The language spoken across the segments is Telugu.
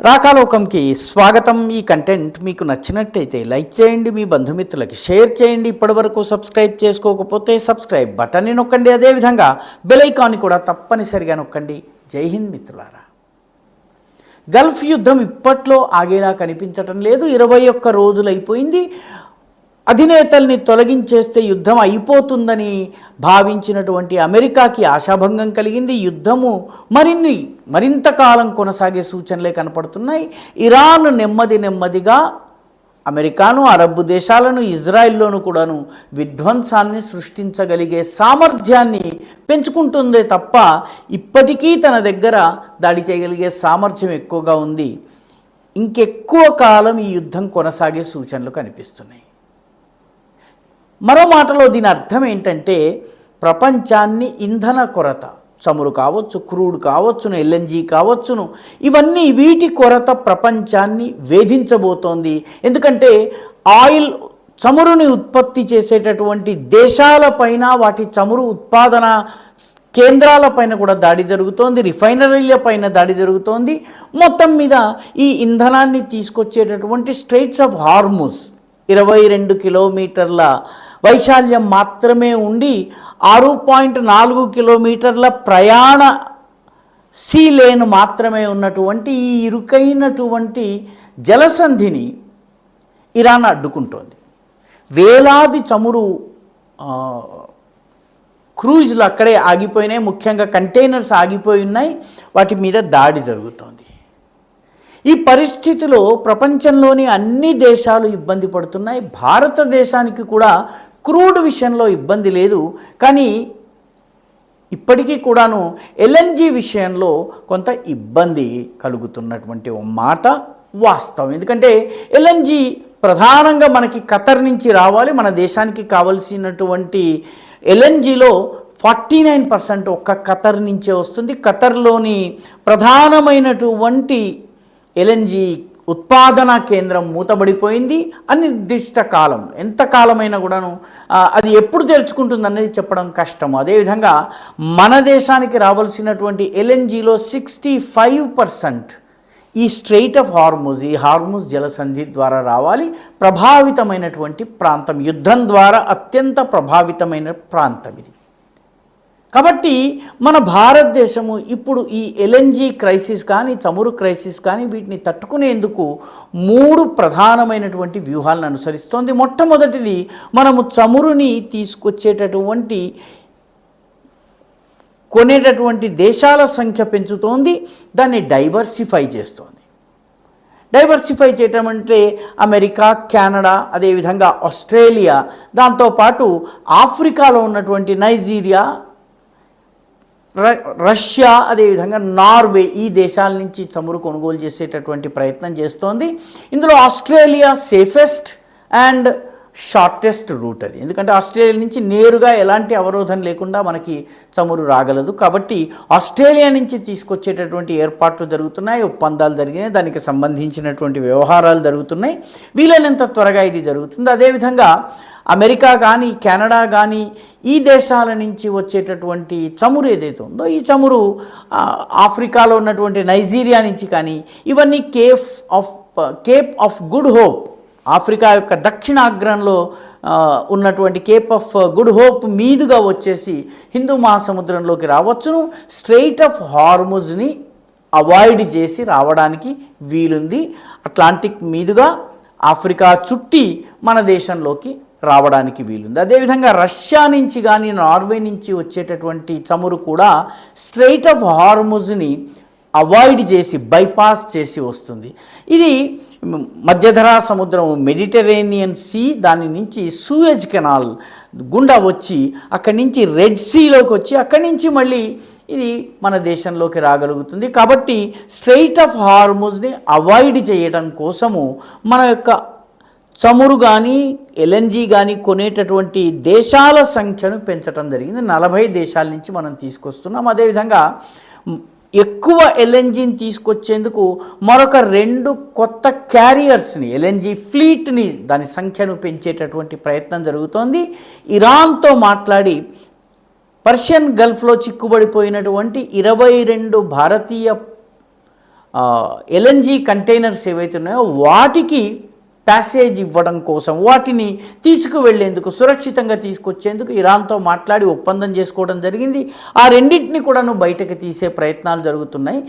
రాకాలోకంకి స్వాగతం. ఈ కంటెంట్ మీకు నచ్చినట్టయితే లైక్ చేయండి, మీ బంధుమిత్రులకి షేర్ చేయండి. ఇప్పటివరకు సబ్స్క్రైబ్ చేసుకోకపోతే సబ్స్క్రైబ్ బటన్ని నొక్కండి. అదేవిధంగా బెల్ ఐకాన్ని కూడా తప్పనిసరిగా నొక్కండి. జై హింద్ మిత్రులారా. గల్ఫ్ యుద్ధం ఇప్పట్లో ఆగేలా కనిపించటం లేదు. 21 రోజులు అయిపోయింది. అధినేతల్ని తొలగించేస్తే యుద్ధం అయిపోతుందని భావించినటువంటి అమెరికాకి ఆశాభంగం కలిగింది. యుద్ధము మరింత కాలం కొనసాగే సూచనలే కనపడుతున్నాయి. ఇరాన్ నెమ్మదిగా అమెరికాను, అరబ్ దేశాలను, ఇజ్రాయిల్లోనూ కూడాను విధ్వంసాన్ని సృష్టించగలిగే సామర్థ్యాన్ని పెంచుకుంటుందే తప్ప ఇప్పటికీ తన దగ్గర దాడి చేయగలిగే సామర్థ్యం ఎక్కువగా ఉంది. ఇంకెక్కువ కాలం ఈ యుద్ధం కొనసాగే సూచనలు కనిపిస్తున్నాయి. మరో మాటలో దీని అర్థం ఏంటంటే, ప్రపంచాన్ని ఇంధన కొరత, చమురు కావచ్చు, క్రూడ్ కావచ్చును, ఎల్ఎన్జీ కావచ్చును, ఇవన్నీ వీటి కొరత ప్రపంచాన్ని వేధించబోతోంది. ఎందుకంటే ఆయిల్, చమురుని ఉత్పత్తి చేసేటటువంటి దేశాలపైన, వాటి చమురు ఉత్పాదన కేంద్రాలపైన కూడా దాడి జరుగుతోంది, రిఫైనరీల పైన దాడి జరుగుతోంది. మొత్తం మీద ఈ ఇంధనాన్ని తీసుకొచ్చేటటువంటి స్ట్రెయిట్స్ ఆఫ్ హార్ముజ్ 22 కిలోమీటర్ల వైశాల్యం మాత్రమే ఉండి 6.4 కిలోమీటర్ల ప్రయాణ సీ లేన్ మాత్రమే ఉన్నటువంటి ఈ ఇరుకైనటువంటి జలసంధిని ఇరాన్ అడ్డుకుంటోంది. వేలాది చమురు క్రూజ్లు అక్కడే ఆగిపోయినాయి. ముఖ్యంగా కంటైనర్స్ ఆగిపోయి ఉన్నాయి. వాటి మీద దాడి జరుగుతోంది. ఈ పరిస్థితిలో ప్రపంచంలోని అన్ని దేశాలు ఇబ్బంది పడుతున్నాయి. భారతదేశానికి కూడా క్రూడ్ విషయంలో ఇబ్బంది లేదు, కానీ ఇప్పటికీ కూడాను ఎల్ఎన్జీ విషయంలో కొంత ఇబ్బంది కలుగుతున్నటువంటి మాట వాస్తవం. ఎందుకంటే ఎల్ఎన్జీ ప్రధానంగా మనకి ఖతర్ నుంచి రావాలి. మన దేశానికి కావలసినటువంటి ఎల్ఎన్జీలో 49% ఒక్క ఖతర్ నుంచే వస్తుంది. ఖతర్లోని ప్రధానమైనటువంటి ఎల్ఎన్జీ ఉత్పాదన కేంద్రం మూతబడిపోయింది. అనిర్దిష్ట కాలం, ఎంతకాలమైనా కూడాను అది ఎప్పుడు తెరుచుకుంటుంది అనేది చెప్పడం కష్టం. అదేవిధంగా మన దేశానికి రావాల్సినటువంటి ఎల్ఎన్జీలో 65% ఈ స్ట్రెయిట్ ఆఫ్ హార్ముజ్, ఈ హార్ముజ్ జలసంధి ద్వారా రావాలి. ప్రభావితమైనటువంటి ప్రాంతం, యుద్ధం ద్వారా అత్యంత ప్రభావితమైన ప్రాంతం ఇది. కాబట్టి మన భారతదేశము ఇప్పుడు ఈ ఎల్ఎన్జీ క్రైసిస్ కానీ, చమురు క్రైసిస్ కానీ, వీటిని తట్టుకునేందుకు 3 ప్రధానమైనటువంటి వ్యూహాలను అనుసరిస్తోంది. మొట్టమొదటిది, మనము చమురుని తీసుకొచ్చేటటువంటి కొనేటటువంటి దేశాల సంఖ్య పెంచుతోంది. దాన్ని డైవర్సిఫై చేస్తోంది. డైవర్సిఫై చేయటం అంటే అమెరికా, కెనడా, అదేవిధంగా ఆస్ట్రేలియా, దాంతోపాటు ఆఫ్రికాలో ఉన్నటువంటి నైజీరియా, రష్యా, అదేవిధంగా నార్వే, ఈ దేశాల నుంచి చమురు కొనుగోలు చేసేటటువంటి ప్రయత్నం చేస్తోంది. ఇందులో Australia safest and shortest route అది. ఎందుకంటే ఆస్ట్రేలియా నుంచి నేరుగా ఎలాంటి అవరోధం లేకుండా మనకి చమురు రాగలదు. కాబట్టి ఆస్ట్రేలియా నుంచి తీసుకొచ్చేటటువంటి ఏర్పాట్లు జరుగుతున్నాయి, ఒప్పందాలు జరిగినాయి, దానికి సంబంధించినటువంటి వ్యవహారాలు జరుగుతున్నాయి. వీలైనంత త్వరగా ఇది జరుగుతుంది. అదేవిధంగా అమెరికా కానీ, కెనడా కానీ, ఈ దేశాల నుంచి వచ్చేటటువంటి చమురు ఏదైతే ఉందో, ఈ చమురు ఆఫ్రికాలో ఉన్నటువంటి నైజీరియా నుంచి కానీ, ఇవన్నీ Cape of good hope, Africa యొక్క దక్షిణాగ్రంలో ఉన్నటువంటి కేప్ ఆఫ్ గుడ్ హోప్ మీదుగా వచ్చేసి హిందూ మహాసముద్రంలోకి రావచ్చును. స్ట్రెయిట్ ఆఫ్ హార్ముజ్ని అవాయిడ్ చేసి రావడానికి వీలుంది. అట్లాంటిక్ మీదుగా ఆఫ్రికా చుట్టి మన దేశంలోకి రావడానికి వీలుంది. అదేవిధంగా రష్యా నుంచి కానీ, నార్వే నుంచి వచ్చేటటువంటి చమురు కూడా స్ట్రెయిట్ ఆఫ్ హార్ముజ్ని అవాయిడ్ చేసి, బైపాస్ చేసి వస్తుంది. ఇది మధ్యధరా సముద్రం, మెడిటరేనియన్ సీ, దాని నుంచి సూయజ్ కెనాల్ గుండా వచ్చి అక్కడి నుంచి రెడ్ సీలోకి వచ్చి అక్కడి నుంచి మళ్ళీ ఇది మన దేశంలోకి రాగలుగుతుంది. కాబట్టి స్ట్రెయిట్ ఆఫ్ హార్ముజ్ని అవాయిడ్ చేయడం కోసము మన యొక్క చమురు కానీ, ఎల్ఎన్జీ కానీ కొనేటటువంటి దేశాల సంఖ్యను పెంచడం జరిగింది. 40 దేశాల నుంచి మనం తీసుకొస్తున్నాం. అదేవిధంగా ఎక్కువ ఎల్ఎన్జీని తీసుకొచ్చేందుకు మరొక 2 కొత్త క్యారియర్స్ని, ఎల్ఎన్జీ ఫ్లీట్ని, దాని సంఖ్యను పెంచేటటువంటి ప్రయత్నం జరుగుతోంది. ఇరాన్తో మాట్లాడి పర్షియన్ గల్ఫ్లో చిక్కుబడిపోయినటువంటి 22 భారతీయ ఎల్ఎన్జీ కంటైనర్స్ ఏవైతే ఉన్నాయో వాటికి ప్యాసేజ్ ఇవ్వడం కోసం, వాటిని తీసుకువెళ్లేందుకు, సురక్షితంగా తీసుకొచ్చేందుకు ఇరాన్తో మాట్లాడి ఒప్పందం చేసుకోవడం జరిగింది. ఆ రెండింటిని కూడాను బయటకు తీసే ప్రయత్నాలు జరుగుతున్నాయి.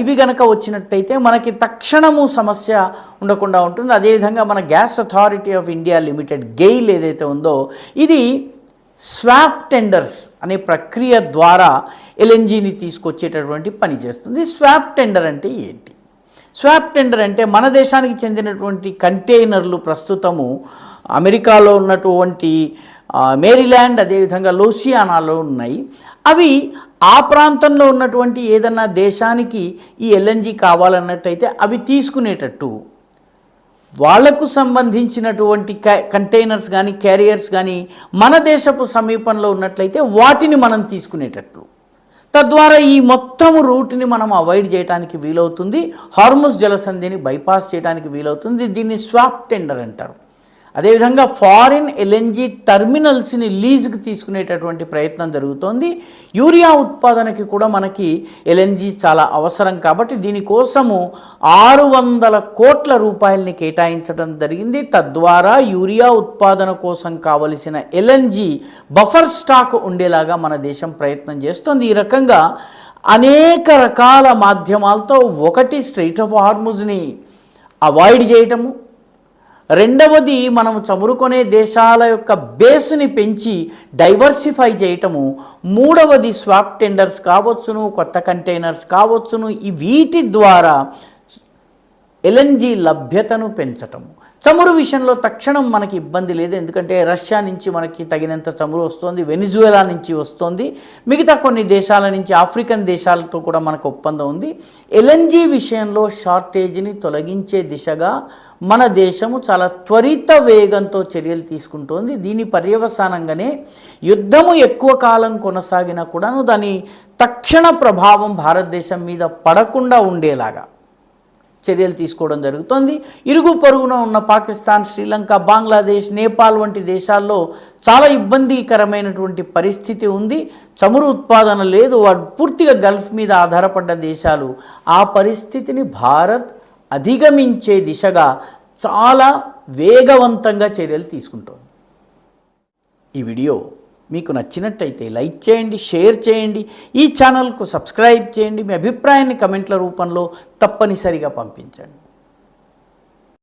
ఇవి గనక వచ్చినట్టయితే మనకి తక్షణము సమస్య ఉండకుండా ఉంటుంది. అదేవిధంగా మన gas authority of India limited, GAIL ఏదైతే ఉందో, ఇది స్వాప్ టెండర్స్ అనే ప్రక్రియ ద్వారా ఎల్ఎన్జీని తీసుకొచ్చేటటువంటి పని చేస్తుంది. స్వాప్ టెండర్ అంటే ఏంటి? స్వాప్ టెండర్ అంటే మన దేశానికి చెందినటువంటి కంటైనర్లు ప్రస్తుతము అమెరికాలో ఉన్నటువంటి మేరీల్యాండ్, అదేవిధంగా లూసియానాలో ఉన్నాయి. అవి ఆ ప్రాంతంలో ఉన్నటువంటి ఏదన్నా దేశానికి ఈ ఎల్ఎన్జీ కావాలన్నట్టయితే అవి తీసుకునేటట్టు, వాళ్లకు సంబంధించినటువంటి కంటైనర్స్ కానీ క్యారియర్స్ కానీ మన దేశపు సమీపంలో ఉన్నట్లయితే వాటిని మనం తీసుకునేటట్లు, తద్వారా ఈ మొత్తం రూట్ని మనం అవాయిడ్ చేయడానికి వీలవుతుంది. హార్ముజ్ జలసంధిని బైపాస్ చేయడానికి వీలవుతుంది. దీన్ని స్వాప్ టెండర్ అంటారు. అదేవిధంగా ఫారిన్ ఎల్ఎన్జీ టర్మినల్స్ని లీజుకు తీసుకునేటటువంటి ప్రయత్నం జరుగుతోంది. యూరియా ఉత్పాదనకి కూడా మనకి ఎల్ఎన్జీ చాలా అవసరం కాబట్టి దీనికోసము 600 కోట్ల రూపాయలని కేటాయించడం జరిగింది. తద్వారా యూరియా ఉత్పాదన కోసం కావలసిన ఎల్ఎన్జీ బఫర్ స్టాక్ ఉండేలాగా మన దేశం ప్రయత్నం చేస్తోంది. ఈ రకంగా అనేక రకాల మాధ్యమాలతో, ఒకటి స్ట్రెయిట్ ఆఫ్ హార్ముజ్ని అవాయిడ్ చేయటము, రెండవది మనము చమురుకొనే దేశాల యొక్క బేస్ని పెంచి డైవర్సిఫై చేయటము, మూడవది స్వాప్ టెండర్స్ కావచ్చును, కొత్త కంటైనర్స్ కావచ్చును, వీటి ద్వారా ఎల్ఎన్జీ లభ్యతను పెంచటము. చమురు విషయంలో తక్షణం మనకి ఇబ్బంది లేదు, ఎందుకంటే రష్యా నుంచి మనకి తగినంత చమురు వస్తుంది, వెనిజువేలా నుంచి వస్తుంది, మిగతా కొన్ని దేశాల నుంచి, ఆఫ్రికన్ దేశాలతో కూడా మనకు ఒప్పందం ఉంది. ఎల్ఎన్జీ విషయంలో షార్టేజ్ని తొలగించే దిశగా మన దేశము చాలా త్వరిత వేగంతో చర్యలు తీసుకుంటోంది. దీని పర్యవసానంగానే యుద్ధము ఎక్కువ కాలం కొనసాగినా కూడాను దాని తక్షణ ప్రభావం భారతదేశం మీద పడకుండా ఉండేలాగా చర్యలు తీసుకోవడం జరుగుతోంది. ఇరుగు పొరుగున ఉన్న పాకిస్తాన్, శ్రీలంక, బంగ్లాదేశ్, నేపాల్ వంటి దేశాల్లో చాలా ఇబ్బందికరమైనటువంటి పరిస్థితి ఉంది. చమురు ఉత్పాదన లేదు, పూర్తిగా గల్ఫ్ మీద ఆధారపడ్డ దేశాలు. ఆ పరిస్థితిని భారత్ అధిగమించే దిశగా చాలా వేగవంతంగా చర్యలు తీసుకుంటోంది. ఈ వీడియో మీకు నచ్చినట్టయితే లైక్ చేయండి, షేర్ చేయండి, ఈ ఛానల్కు సబ్స్క్రైబ్ చేయండి. మీ అభిప్రాయాన్ని కమెంట్ల రూపంలో తప్పనిసరిగా పంపించండి.